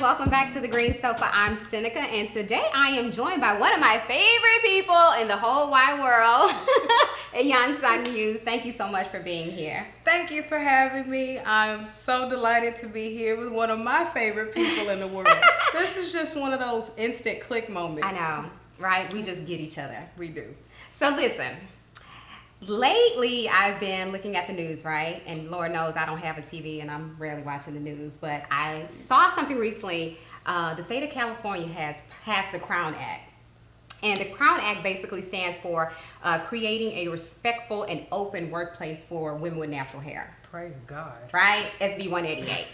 welcome back to the Green Sofa. I'm Seneca, and today I am joined by one of my favorite people in the whole wide world, Iiiyansa Muse. Thank you so much for being here. Thank you for having me. I'm so delighted to be here with one of my favorite people in the world. This is just one of those instant click moments. I know, right? We just get each other. We do. So listen. Lately, I've been looking at the news, right? And Lord knows I don't have a TV and I'm rarely watching the news, but I saw something recently. The state of California has passed the Crown Act. And the Crown Act basically stands for creating a respectful and open workplace for women with natural hair. Praise God. Right? SB 188.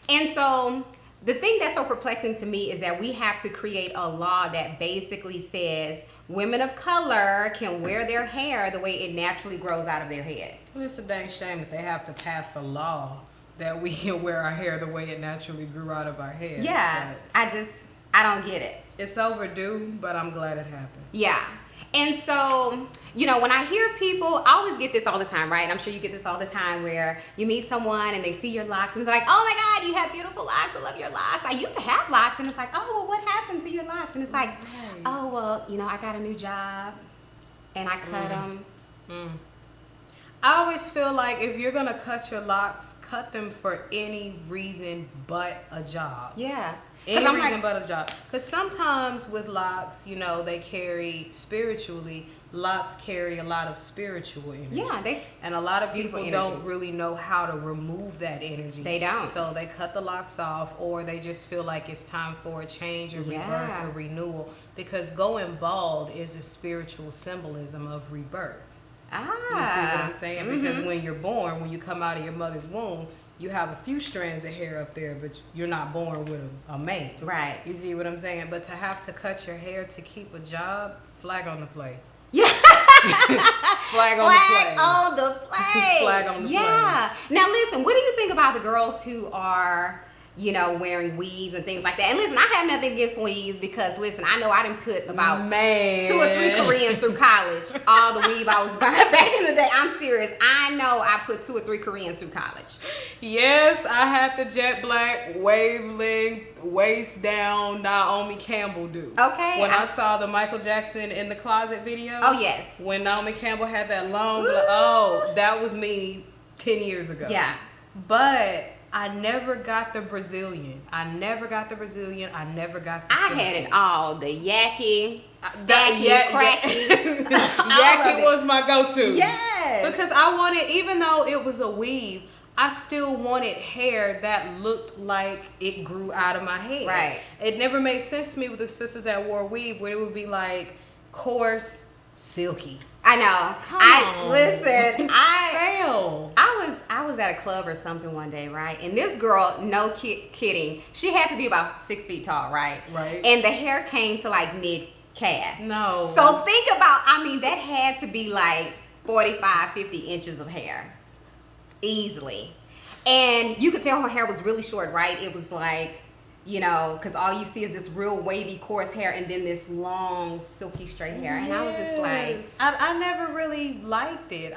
And so the thing that's so perplexing to me is that we have to create a law that basically says women of color can wear their hair the way it naturally grows out of their head. Well, it's a dang shame that they have to pass a law that we can wear our hair the way it naturally grew out of our heads. Yeah, I don't get it. It's overdue, but I'm glad it happened. Yeah. And so, you know, when I hear people, I always get this all the time, right? I'm sure you get this all the time where you meet someone and they see your locks and they're like, oh my God, you have beautiful locks. I love your locks. I used to have locks. And it's like, oh, well, what happened to your locks? And it's like, oh, well, you know, I got a new job and I cut them. I always feel like if you're going to cut your locks, cut them for any reason but a job. Yeah. Any reason but a job. Because sometimes with locks, you know, they carry spiritually, locks carry a lot of spiritual energy. Yeah. And a lot of people don't really know how to remove that energy. They don't. So they cut the locks off, or they just feel like it's time for a change, a rebirth, a renewal. Because going bald is a spiritual symbolism of rebirth. You see what I'm saying? Because when you're born, when you come out of your mother's womb, you have a few strands of hair up there, but you're not born with a mane. Right. You see what I'm saying? But to have to cut your hair to keep a job, flag on the play. Yeah. Flag on the play. Flag on the play. Flag on the play. Yeah. Now listen, what do you think about the girls who are, you know, wearing weaves and things like that? And listen, I have nothing against weaves because, listen, I know I didn't put about 2 or 3 Koreans through college. All the weave I was buying back in the day. I'm serious. I know I put 2 or 3 Koreans through college. Yes, I had the jet black, wave length, waist down, Naomi Campbell do. Okay. When I saw the Michael Jackson in the closet video. Oh, yes. When Naomi Campbell had that long, that was me 10 years ago. Yeah. But I never got the Brazilian. I never got the I had it all. The yaki, stacky, cracky. Yaki was my go-to. Yes. Because I wanted, even though it was a weave, I still wanted hair that looked like it grew out of my head. Right. It never made sense to me with the sisters that wore weave, where it would be like coarse, silky. I know. Listen, I was at a club or something one day, right? And this girl, no kidding, she had to be about 6 feet tall, right? Right. And the hair came to like mid-calf. No. So think about, I mean, that had to be like 45, 50 inches of hair. Easily. And you could tell her hair was really short, right? It was like, you know, because all you see is this real wavy, coarse hair and then this long, silky, straight hair. And I was just like... I never really liked it.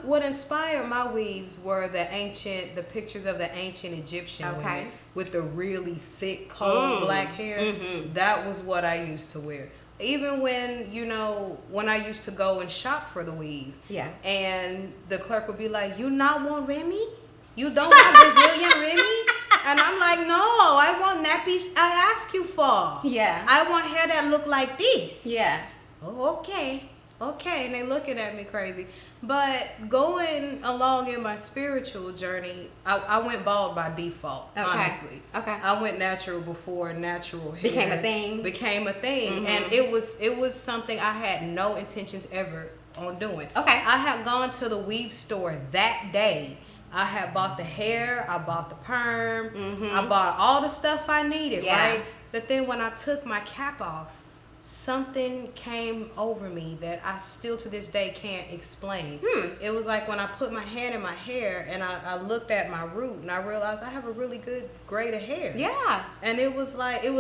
What inspired my weaves were the pictures of the ancient Egyptian women with the really thick, cold black hair. That was what I used to wear. Even when, you know, when I used to go and shop for the weave. Yeah. And the clerk would be like, you not want Remy? You don't want Brazilian Remy? And I'm like, no, I want nappies I ask you for. Yeah. I want hair that look like this. Yeah. Oh, okay. Okay. And they looking at me crazy. But going along in my spiritual journey, I went bald by default, honestly. Okay. I went natural before natural hair became a thing. And it was something I had no intentions ever on doing. Okay. I had gone to the weave store that day. I had bought the hair, I bought the perm, I bought all the stuff I needed, right? But then when I took my cap off, something came over me that I still to this day can't explain. It was like when I put my hand in my hair and I looked at my root and I realized I have a really good grade of hair. Yeah. And it was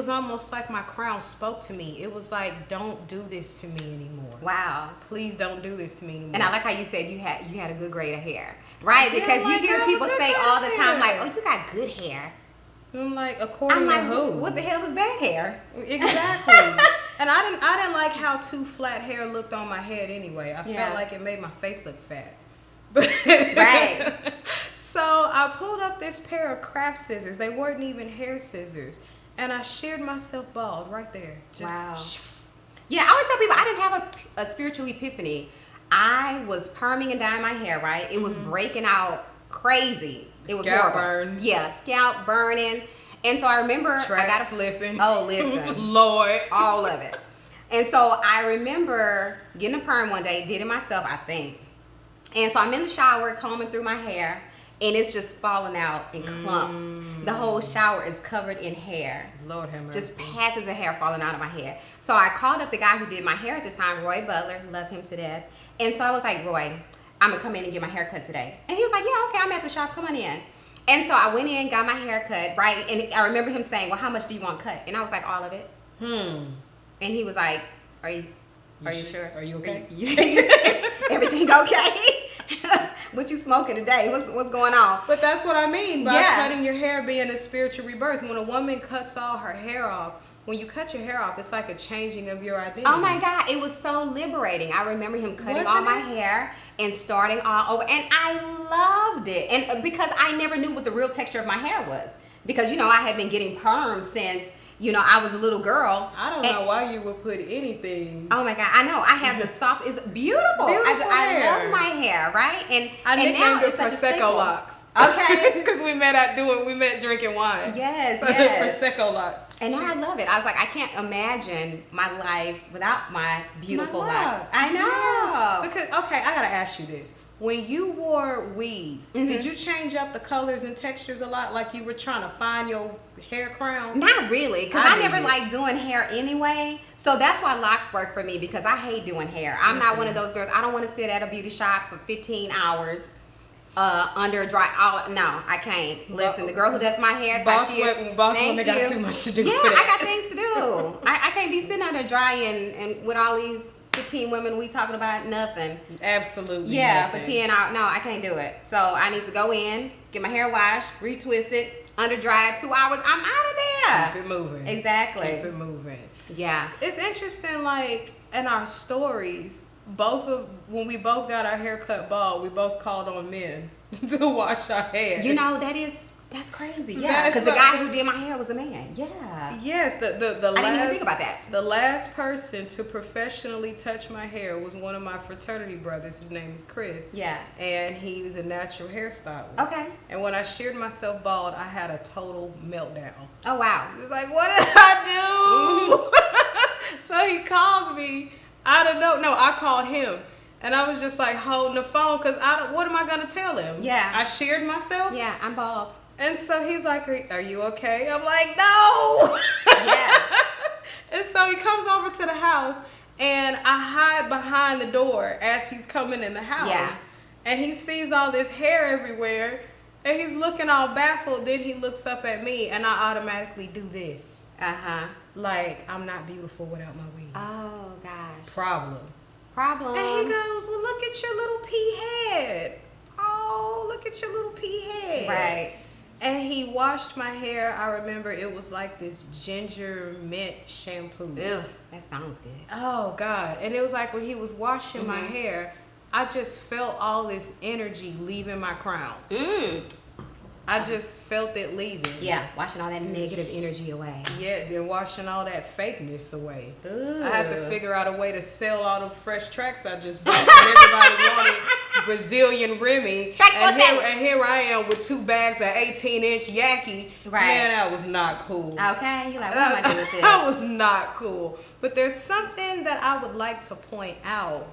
almost like my crown spoke to me. It was like, don't do this to me anymore. Wow. Please don't do this to me anymore. And I like how you said you had a good grade of hair. Right? Because you hear people say all the time, like, oh, you got good hair. I'm like, according to who? What the hell is back hair? Exactly. And I didn't like how too flat hair looked on my head anyway. I felt like it made my face look fat. Right. So I pulled up this pair of craft scissors. They weren't even hair scissors. And I sheared myself bald right there. Wow. Yeah, I always tell people I didn't have a spiritual epiphany. I was perming and dyeing my hair, right? It was breaking out crazy. It was scalp horrible. burns. Yeah, scalp burning. And so I remember Track I got slipping. Oh, listen. Lord. All of it. And so I remember getting a perm one day, did it myself, I think. And so I'm in the shower combing through my hair, and it's just falling out in clumps. The whole shower is covered in hair. Lord have mercy. Just patches of hair falling out of my hair. So I called up the guy who did my hair at the time, Roy Butler, love him to death. And so I was like, Roy, I'm gonna come in and get my hair cut today. And he was like, yeah, okay, I'm at the shop, come on in. And so I went in, got my hair cut, right? And I remember him saying, well, how much do you want cut? And I was like, all of it. And he was like, are you sure? Are you okay? Everything okay? What you smoking today? What's going on? But that's what I mean by cutting your hair being a spiritual rebirth. When a woman cuts all her hair off, when you cut your hair off, it's like a changing of your identity. Oh my God, it was so liberating. I remember him cutting all my hair and starting all over, and I loved it. And because I never knew what the real texture of my hair was, because I had been getting perms since I was a little girl. I don't know why you would put anything. Oh my God, I know. I have the soft, it's beautiful. I love my hair, right? And I nicknamed it Prosecco locks. Okay. Because we met drinking wine. Yes, so yes. Prosecco locks. And now I love it. I was like, I can't imagine my life without my beautiful locks. I know. Yes. Because, okay, I got to ask you this. When you wore weaves, did you change up the colors and textures a lot, like you were trying to find your hair crown? Not really, because I never liked doing hair anyway. So that's why locks work for me, because I hate doing hair. I'm not one of those girls. I don't want to sit at a beauty shop for 15 hours under a dry. No, I can't. Listen, the girl who does my hair, boss women got too much to do. Yeah, for that. I got things to do. I can't be sitting under dry and with all these 15 women we talking about nothing. Absolutely. Yeah, nothing. for 10 hours. No, I can't do it. So I need to go in, get my hair washed, retwist it, under dry 2 hours. I'm out of there. Keep it moving. Exactly. Keep it moving. Yeah. It's interesting, like in our stories, when we both got our hair cut bald, we both called on men to wash our hair. That's crazy. Yeah, because the guy who did my hair was a man. Yeah. Yes, the I didn't even think about that. The last person to professionally touch my hair was one of my fraternity brothers. His name is Chris. Yeah. And he was a natural hairstylist. Okay. And when I sheared myself bald, I had a total meltdown. Oh wow. He was like, "What did I do?" So he calls me. I don't know. No, I called him. And I was just like holding the phone because what am I going to tell him? Yeah. I sheared myself? Yeah, I'm bald. And so he's like, are you okay? I'm like, no. Yeah. And so he comes over to the house and I hide behind the door as he's coming in the house. Yeah. And he sees all this hair everywhere and he's looking all baffled. Then he looks up at me and I automatically do this. Uh-huh. Like, I'm not beautiful without my weave. Oh gosh. Problem. And he goes, well, look at your little pea head. Oh, look at your little pea head. Right. And he washed my hair. I remember it was like this ginger mint shampoo. Ew, that sounds good. Oh, God. And it was like when he was washing my hair, I just felt all this energy leaving my crown. I just felt it leaving. Yeah, washing all that negative energy away. Yeah, then washing all that fakeness away. Ooh. I had to figure out a way to sell all the fresh tracks I just bought. Everybody wanted Brazilian Remy. And here I am with 2 bags of 18-inch Yaki. Right. Man, that was not cool. Okay, you're like, what am I doing with this? That was not cool. But there's something that I would like to point out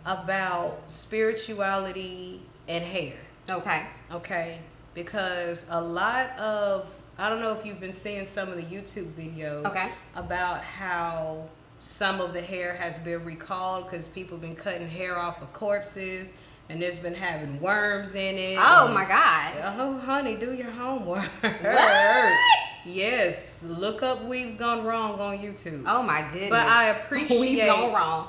about spirituality and hair. Okay? Because a lot of, I don't know if you've been seeing some of the YouTube videos about how some of the hair has been recalled because people have been cutting hair off of corpses and it's been having worms in it. Oh my God. Oh, honey, do your homework. What? Yes, look up Weaves Gone Wrong on YouTube. Oh my goodness. But I appreciate Weaves Gone Wrong.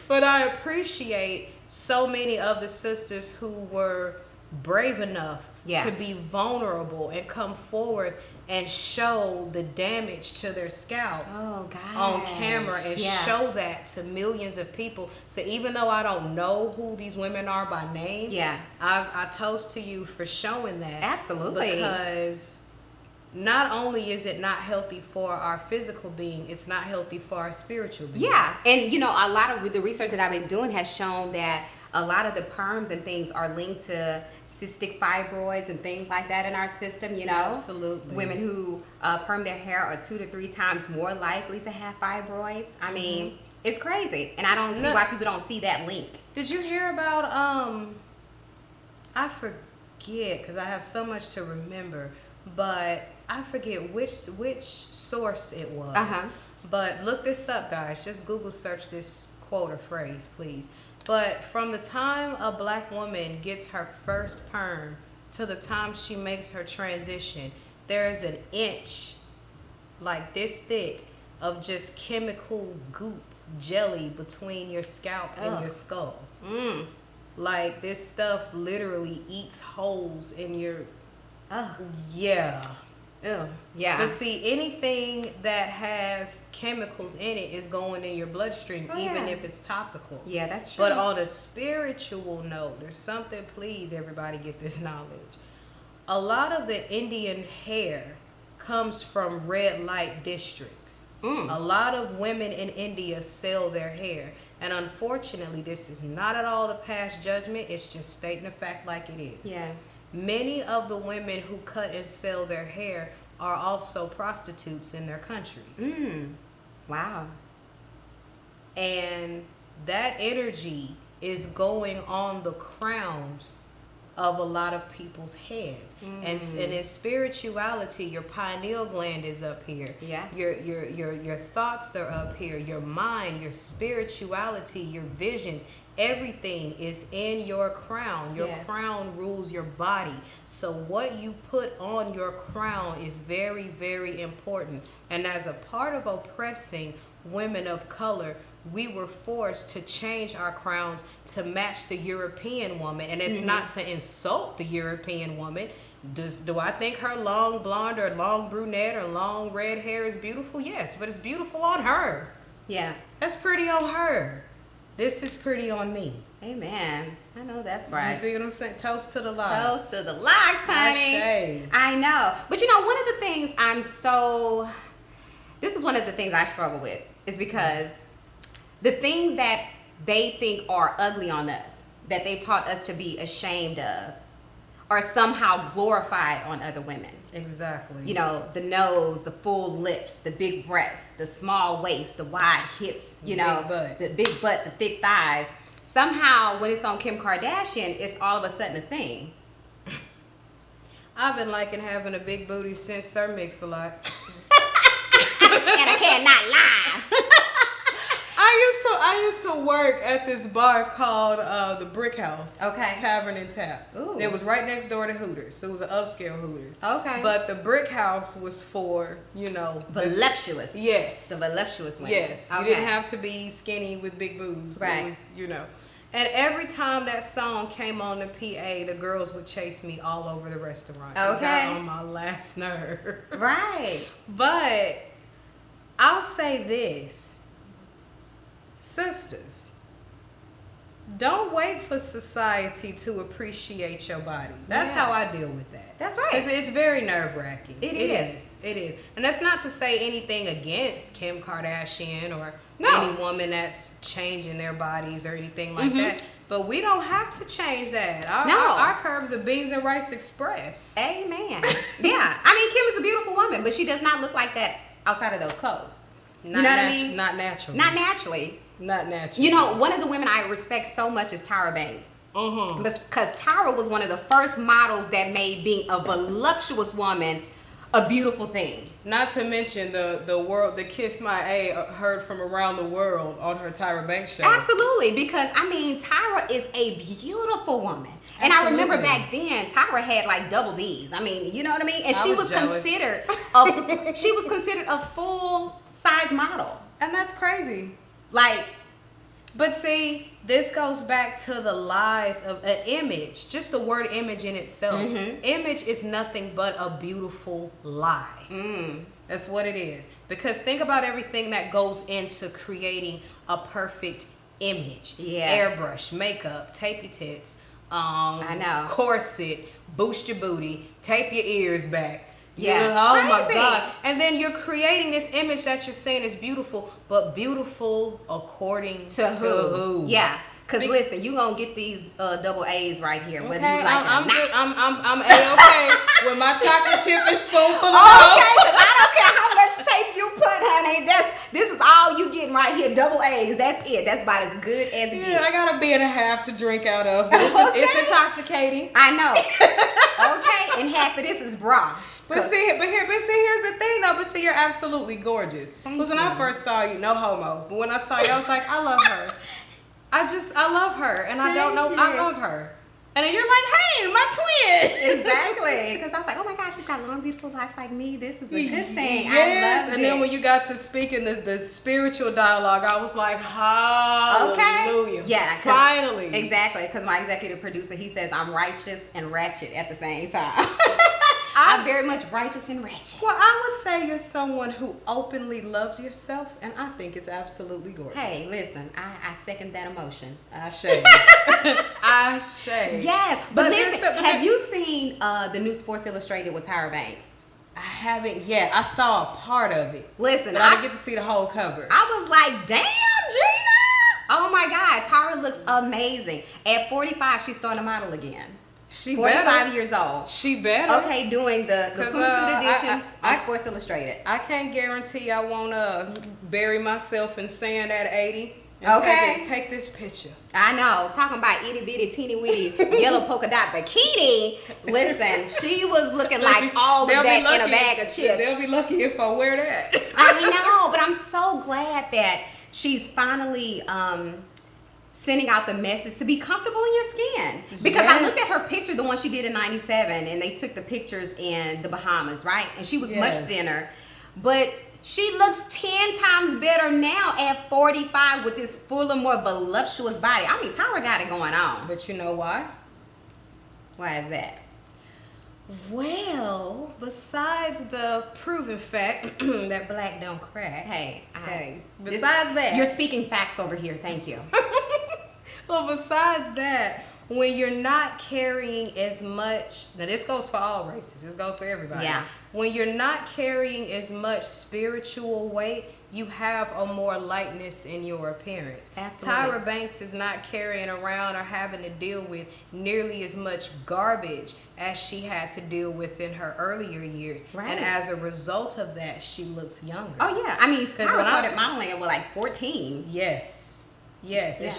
But I appreciate so many of the sisters who were brave enough Yeah. to be vulnerable and come forward and show the damage to their scalps on camera and show that to millions of people. So even though I don't know who these women are by name, I toast to you for showing that. Absolutely. Because not only is it not healthy for our physical being, it's not healthy for our spiritual being. Yeah, and you know, a lot of the research that I've been doing has shown that a lot of the perms and things are linked to cystic fibroids and things like that in our system, you know. Absolutely. Women who perm their hair are 2 to 3 times more likely to have fibroids. I mean, it's crazy. And I don't see why people don't see that link. Did you hear about, I forget, because I have so much to remember, but I forget which source it was. But look this up, guys. Just Google search this quote or phrase, please. But from the time a black woman gets her first perm to the time she makes her transition, there is an inch, like this thick, of just chemical goop jelly between your scalp and your skull. Like, this stuff literally eats holes in your... Yeah. Yeah. But see, anything that has chemicals in it is going in your bloodstream, even if it's topical. Yeah, that's true. But on a spiritual note, there's something, please, everybody get this knowledge. A lot of the Indian hair comes from red light districts. A lot of women in India sell their hair. And unfortunately, this is not at all to pass judgment. It's just stating the fact like it is. Yeah. Many of the women who cut and sell their hair are also prostitutes in their countries. Wow. And that energy is going on the crowns of a lot of people's heads. And in spirituality, your pineal gland is up here. Yeah. Your thoughts are up here. Your mind, your spirituality, your visions, everything is in your crown. Your crown rules your body. So what you put on your crown is very, very important. And as a part of oppressing women of color, we were forced to change our crowns to match the European woman. And it's not to insult the European woman. Do I think her long blonde or long brunette or long red hair is beautiful? Yes, but it's beautiful on her. Yeah. That's pretty on her. This is pretty on me. Amen. I know that's right. You see what I'm saying? Toast to the locks. Toast to the locks, honey. I know. But you know, one of the things this is one of the things I struggle with, is because the things that they think are ugly on us, that they've taught us to be ashamed of, are somehow glorified on other women. Exactly. You know, the nose, the full lips, the big breasts, the small waist, the wide hips, the big butt, the thick thighs. Somehow, when it's on Kim Kardashian, it's all of a sudden a thing. I've been liking having a big booty since Sir Mix-a-Lot. And I cannot lie. I used to work at this bar called the Brick House. Okay. Tavern and Tap. Ooh. It was right next door to Hooters. So it was an upscale Hooters. Okay. But the Brick House was for, voluptuous. Yes. The voluptuous women. Yes. Okay. You didn't have to be skinny with big boobs. Right. It was, And every time that song came on the PA, the girls would chase me all over the restaurant. Okay. It got on my last nerve. Right. But I'll say this. Sisters, don't wait for society to appreciate your body. That's how I deal with that. That's right. Because it's very nerve-wracking. It is. It is. And that's not to say anything against Kim Kardashian or any woman that's changing their bodies or anything like that. But we don't have to change that. Our curves are beans and rice express. Amen. Yeah. I mean, Kim is a beautiful woman, but she does not look like that outside of those clothes. You know what I mean? Not naturally. Not naturally. Not naturally. One of the women I respect so much is Tyra Banks. Because Tyra was one of the first models that made being a voluptuous woman a beautiful thing. Not to mention the Kiss My A heard from around the world on her Tyra Banks show. Absolutely, because Tyra is a beautiful woman. And I remember back then, Tyra had like double D's. I mean, you know what I mean? And she was considered a full size model. And that's crazy. Like, But see, this goes back to the lies of an image. Just the word image in itself. Image is nothing but a beautiful lie. That's what it is. Because think about everything that goes into creating a perfect image. Airbrush, makeup, tape your tits, I know. corset, boost your booty, tape your ears back. Yeah. Oh my God. And then you're creating this image that you're saying is beautiful, but beautiful according to who? Yeah. Cause listen, you gonna get these double A's right here, whether you like it or not. I'm A-okay with my chocolate chip and spoonful of okay, cause I don't care how much tape you put, honey. This is all you getting right here. Double A's. That's it. That's about as good as it gets. I got a beer and a half to drink out of. But it's intoxicating. I know. Okay, and half of this is bra. But see, here's the thing though. But see, you're absolutely gorgeous. Because when I first saw you, no homo. But when I saw you, I was like, I love her. I love her, and I don't know. I love her. And then you're like, hey, my twin. Exactly. Because I was like, oh my gosh, she's got long, beautiful locks like me. This is a good thing. Yes. I love and then when you got to speak in the spiritual dialogue, I was like, hallelujah. Okay. Yeah. Finally. Exactly. Because my executive producer, he says I'm righteous and ratchet at the same time. I'm very much righteous and ratchet. Well, I would say you're someone who openly loves yourself, and I think it's absolutely gorgeous. Hey, listen, I second that emotion. I shade. I shade. Yes, but listen, have you seen the new Sports Illustrated with Tyra Banks? I haven't yet. I saw a part of it. Listen, but I didn't get to see the whole cover. I was like, damn, Gina. Oh my God, Tyra looks amazing. At 45, she's starting to model again. She 45 better. years old. She better. Okay, doing the swimsuit edition on Sports Illustrated. I can't guarantee I won't bury myself in sand at 80. And take this picture. I know. Talking about itty bitty, teeny weeny, yellow polka dot bikini. Listen, she was looking like all of that in a bag of chips. They'll be lucky if I wear that. I know, but I'm so glad that she's finally sending out the message to be comfortable in your skin. Because I looked at her picture, the one she did in 97, and they took the pictures in the Bahamas, right? And she was much thinner. But she looks 10 times better now at 45 with this fuller, more voluptuous body. I mean, Tyra got it going on. But you know why? Why is that? Well, besides the proven fact that black don't crack. Hey. Besides that. You're speaking facts over here. Thank you. Well, besides that, when you're not carrying as much, now this goes for all races, this goes for everybody. Yeah. When you're not carrying as much spiritual weight, you have a more lightness in your appearance. Absolutely. Tyra Banks is not carrying around or having to deal with nearly as much garbage as she had to deal with in her earlier years. Right. And as a result of that, she looks younger. Oh, yeah. I mean, Tyra started modeling at, like, 14. Yes. Yes, and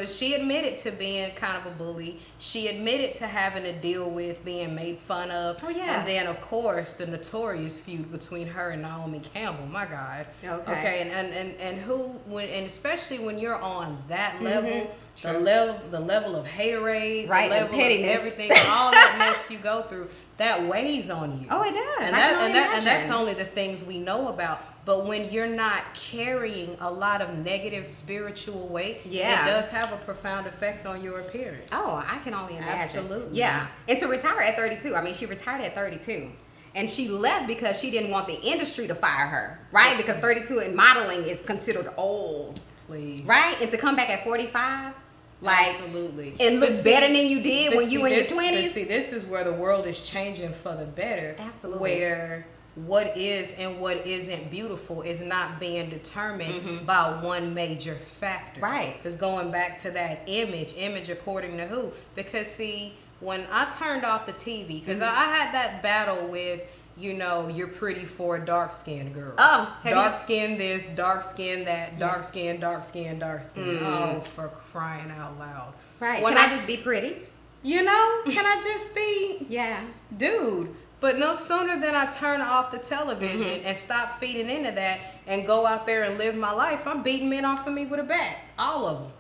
she admitted to being kind of a bully. She admitted to having to deal with being made fun of. Oh, yeah. And then, of course, the notorious feud between her and Naomi Campbell. My God. Okay. And especially when you're on that level, the level of haterade, right, the level pettiness, of everything, all that mess you go through, that weighs on you. Oh, it does. And that's only the things we know about. But when you're not carrying a lot of negative spiritual weight, it does have a profound effect on your appearance. Oh, I can only imagine. Absolutely. Yeah. And to retire at 32, I mean, she retired at 32. And she left because she didn't want the industry to fire her, right? Because 32 in modeling is considered old. Please. Right? And to come back at 45, like, absolutely. And look better than you did when you were in your 20s. But see, this is where the world is changing for the better. Absolutely. Where what is and what isn't beautiful is not being determined by one major factor. Right. It's going back to that image according to who? Because see, when I turned off the TV, because I had that battle with, you know, you're pretty for a dark-skinned girl. Oh, dark skin this, dark skin that, dark skin, dark skin, dark skin. Oh, for crying out loud. Right. Can I just be pretty? You know, can I just be? Yeah. Dude. But no sooner than I turn off the television and stop feeding into that and go out there and live my life, I'm beating men off of me with a bat. All of them.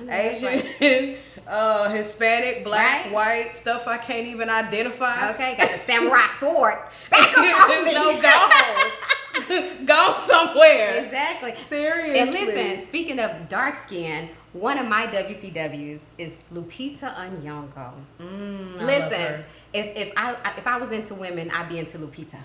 Asian, Hispanic, black, white, stuff I can't even identify. Okay, got the samurai sword. Back up off me. No, Go somewhere. Exactly. Seriously. And listen, speaking of dark skin, one of my WCWs is Lupita Nyongo. Listen, if I was into women, I'd be into Lupita.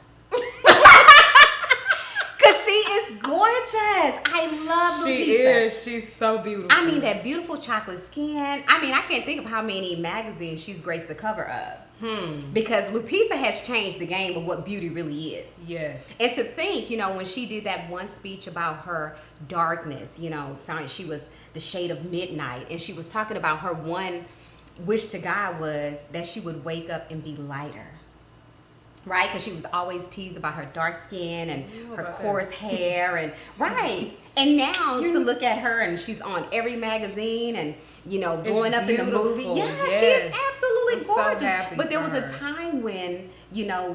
Cause she is gorgeous. I love Lupita. She is. She's so beautiful. I mean, that beautiful chocolate skin. I mean, I can't think of how many magazines she's graced the cover of. Because Lupita has changed the game of what beauty really is. Yes. And to think, when she did that one speech about her darkness, she was the shade of midnight, and she was talking about her one wish to God was that she would wake up and be lighter. Right? Because she was always teased about her dark skin and her coarse hair. And and now to look at her, and she's on every magazine and blowing up in the movie. Yeah, yes. She is absolutely gorgeous. So but there was a time when,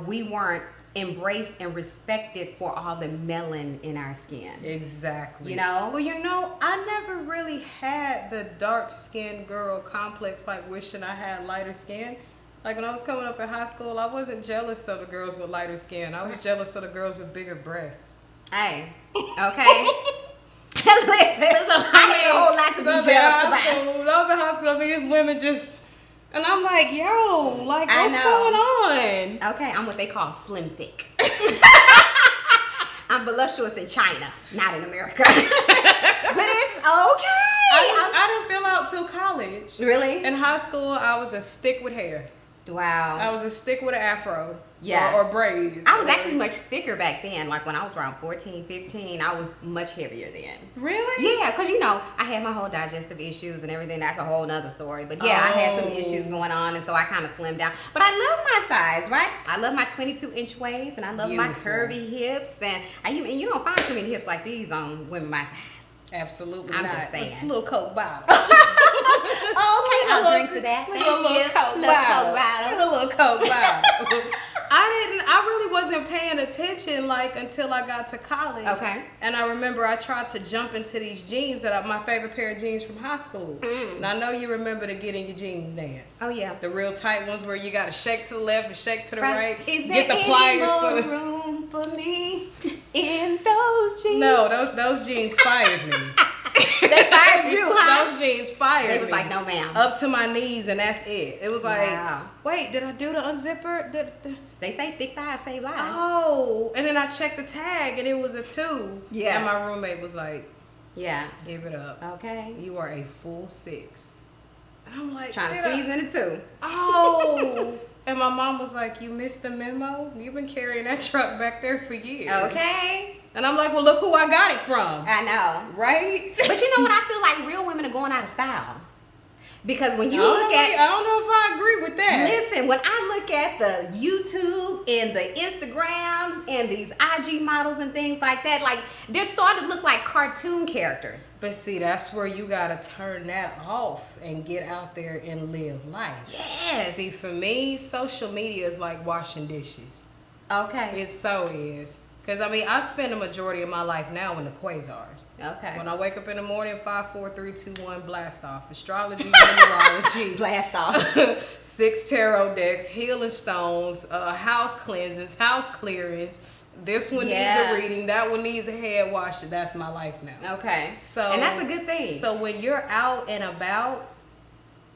we weren't embraced and respected for all the melanin in our skin. Exactly. Well, I never really had the dark skinned girl complex, like wishing I had lighter skin. Like when I was coming up in high school, I wasn't jealous of the girls with lighter skin. I was jealous of the girls with bigger breasts. Hey, okay. Listen, I had a whole lot to be jealous about. When I was in high school, these women just, and I'm like, yo, like, what's going on? Okay, I'm what they call slim thick. I'm voluptuous in China, not in America. But it's okay. I didn't fill out till college. Really? In high school, I was a stick with hair. Wow. I was a stick with an afro. Yeah. Or braids. I was actually much thicker back then. Like when I was around 14, 15, I was much heavier then. Really? Yeah, because I had my whole digestive issues and everything. That's a whole nother story. But yeah, I had some issues going on, and so I kind of slimmed down. But I love my size, right? I love my 22-inch waist, and I love my curvy hips. And you don't find too many hips like these on women my size. Absolutely I'm not. just saying. A little Coke bottle. Okay, I'll drink to that. Thank you. Little Coke bottle. I really wasn't paying attention until I got to college. Okay. And I remember I tried to jump into these jeans that are my favorite pair of jeans from high school. And I know you remember the Get in Your Jeans dance. Oh yeah. The real tight ones where you got to shake to the left and shake to the right. Is there any more room for me in those jeans? No, those jeans fired me. They fired you, huh? Those jeans fired me. They was like, no ma'am. Up to my knees, and that's it. It was like, wow. Wait, did I do the unzipper? They say thick thighs save lives. Oh, and then I checked the tag, and it was a 2. Yeah. And my roommate was like, yeah. Give it up. Okay. You are a full 6. And I'm like, trying to squeeze in a 2. Oh. And my mom was like, you missed the memo? You've been carrying that truck back there for years. Okay. And I'm like, well, look who I got it from. I know. Right? But you know what? I feel like real women are going out of style. Because when you look at... I don't know if I agree with that. Listen, when I look at the YouTube and the Instagrams and these IG models and things like that, like, they're starting to look like cartoon characters. But see, that's where you got to turn that off and get out there and live life. Yes. See, for me, social media is like washing dishes. Okay. It so is. Because, I spend the majority of my life now in the quasars. Okay. When I wake up in the morning, 5, 4, 3, 2, 1, blast off. Astrology, numerology. Blast off. 6 tarot decks, healing stones, house cleansings, house clearings. This one needs a reading. That one needs a head wash. That's my life now. Okay. And that's a good thing. So when you're out and about,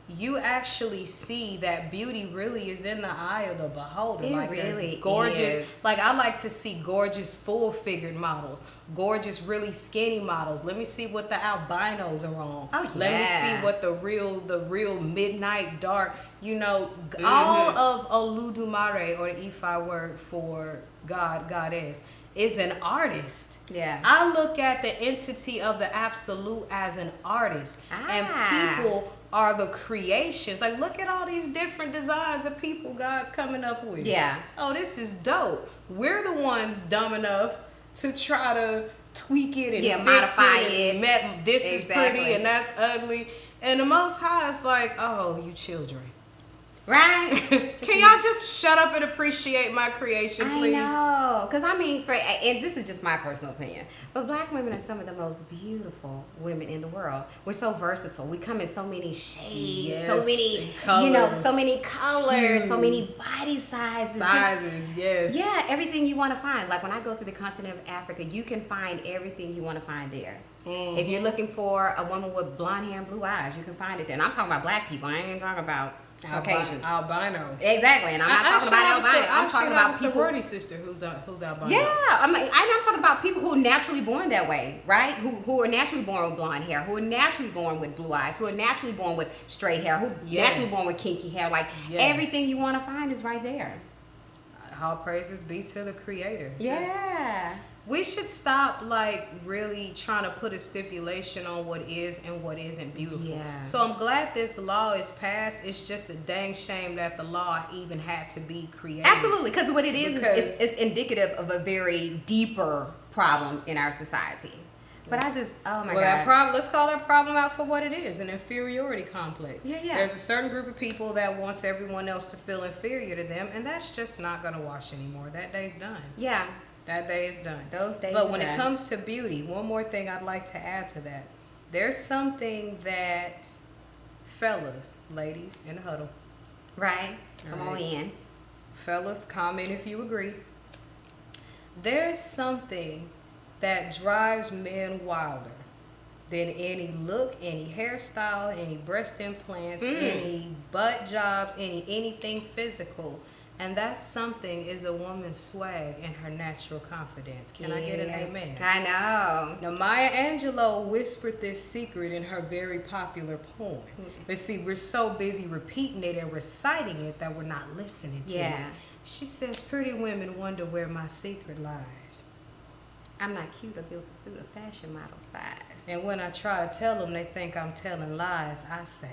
you actually see that beauty really is in the eye of the beholder. It like really there's gorgeous is. Like I like to see gorgeous full-figured models, gorgeous really skinny models. Let me see what the albinos are on. Oh, yeah. Let me see what the real midnight dark, all of Oludumare, or the Ifa word for God, goddess, is an artist. Yeah. I look at the entity of the absolute as an artist. And people are the creations. Like, look at all these different designs of people God's coming up with. Yeah. Oh, this is dope. We're the ones dumb enough to try to tweak it and fix modify it. And this is pretty and that's ugly. And the Most High is like, oh, you children. Right? Can y'all just shut up and appreciate my creation, please? I know, because I mean, and this is just my personal opinion, but black women are some of the most beautiful women in the world. We're so versatile. We come in so many shades, so many, colors, so many colors, hues, so many body sizes. Yes. Yeah, everything you want to find. Like when I go to the continent of Africa, you can find everything you want to find there. Mm-hmm. If you're looking for a woman with blonde hair and blue eyes, you can find it there. And I'm talking about black people. I ain't talking about Caucasians. Albino. Exactly, and I'm not talking about albino. I'm talking about people. Sorority sister who's albino. Yeah, I'm talking about people who are naturally born that way, right? Who are naturally born with blonde hair, who are naturally born with blue eyes, who are naturally born with straight hair, who are naturally born with kinky hair. Like everything you want to find is right there. All praises be to the Creator. Yeah. We should stop really trying to put a stipulation on what is and what isn't beautiful. Yeah. So I'm glad this law is passed. It's just a dang shame that the law even had to be created. Absolutely, because what it is it's indicative of a very deeper problem in our society. But I just, oh my God. That problem, let's call that problem out for what it is, an inferiority complex. Yeah. There's a certain group of people that wants everyone else to feel inferior to them, and that's just not going to wash anymore. That day's done. Yeah. That day is done. Those days But when it comes to beauty, one more thing I'd like to add to that. There's something that fellas, ladies in the huddle. Right. Come on in. Fellas, comment if you agree. There's something that drives men wilder than any look, any hairstyle, any breast implants, any butt jobs, anything physical. And that something is a woman's swag and her natural confidence. Can I get an amen? I know. Now, Maya Angleou whispered this secret in her very popular poem. But see, we're so busy repeating it and reciting it that we're not listening to it. She says, pretty women wonder where my secret lies. I'm not cute or built to suit a fashion model size. And when I try to tell them they think I'm telling lies, I say...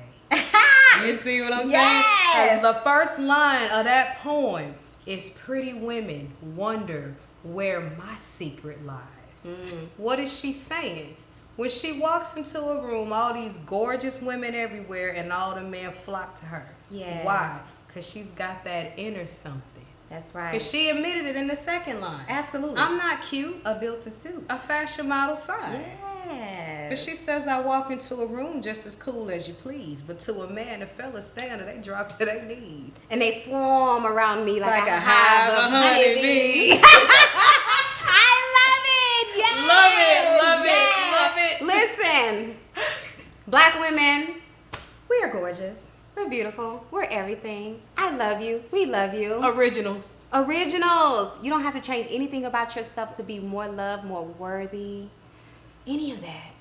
You see what I'm saying? Yes. The first line of that poem is pretty women wonder where my secret lies. What is she saying? When she walks into a room, all these gorgeous women everywhere and all the men flock to her. Yes. Why? Because she's got that inner something. That's right. Because she admitted it in the second line. Absolutely. I'm not cute. A built to suit. A fashion model size. Yes. But she says I walk into a room just as cool as you please. But to a man, the fellas stand and they drop to their knees. And they swarm around me like a hive of honeybees. I love it. Yes. Love it. Listen, black women, we are gorgeous. We're beautiful. We're everything. I love you. We love you. Originals. You don't have to change anything about yourself to be more loved, more worthy. Any of that.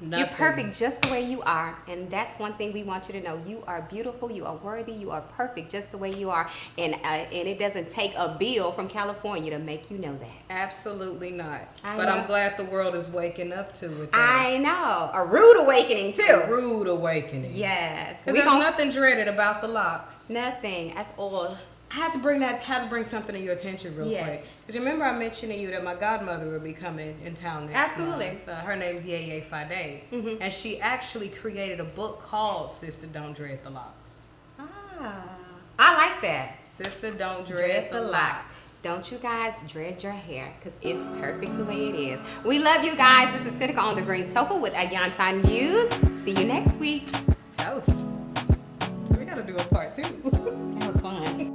Nothing. You're perfect just the way you are. And that's one thing we want you to know. You are beautiful. You are worthy. You are perfect just the way you are. And it doesn't take a bill from California to make you know that. Absolutely not. I'm glad the world is waking up to it. I know. A rude awakening, too. A rude awakening. Yes. Because there's nothing dreaded about the locks. Nothing. That's all. I had to bring something to your attention real quick. Because remember I mentioned to you that my godmother will be coming in town next month. Her name's Yeye Fade. And she actually created a book called Sister Don't Dread the Locks. I like that. Sister Don't Dread the Locks. Don't you guys dread your hair, because it's perfect the way it is. We love you guys. This is Seneca on the Green Sofa with Iiiyansa Muse. See you next week. Toast. We got to do a part 2. That was fun.